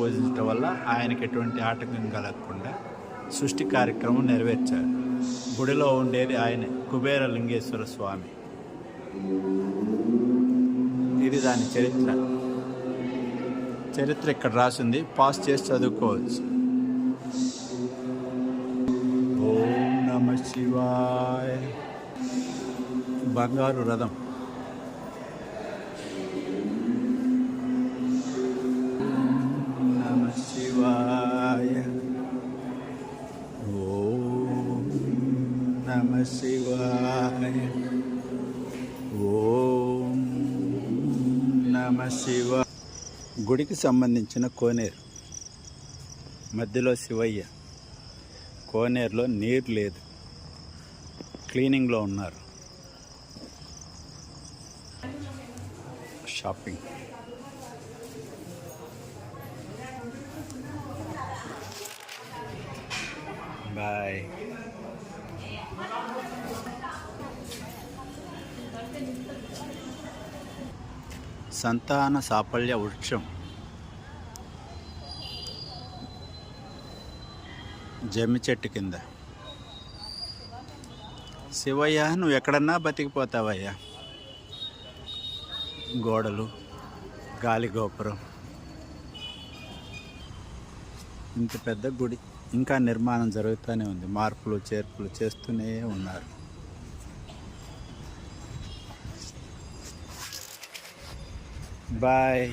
పూజించడం వల్ల ఆయనకి ఎటువంటి ఆటంకం కలగకుండా సృష్టి కార్యక్రమం నెరవేర్చారు. గుడిలో ఉండేది ఆయనే, కుబేర లింగేశ్వర స్వామి. ఇది దాని చరిత్ర ఇక్కడ రాసింది, పాస్ చేసి చదువుకోవచ్చు. ఓం నమ శివాయ. బంగారు రథం. నమ శివాయ. ఓం నమ శివాయ. ఓం నమ శివాయ. గుడికి సంబంధించిన కోనేరు, మధ్యలో శివయ్య. కోనేరులో నీరు లేదు, క్లీనింగ్లో ఉన్నారు. షాపింగ్. బాయ్. సంతాన సాఫల్య వృక్షం, జమ్మి చెట్టు కింద. శివయ్య, నువ్వు ఎక్కడన్నా బతికిపోతావయ్యా. గోడలు, గాలి గోపురం. ఇంత పెద్ద గుడి ఇంకా నిర్మాణం జరుగుతూనే ఉంది, మార్పులు చేర్పులు చేస్తూనే ఉన్నారు. బాయ్.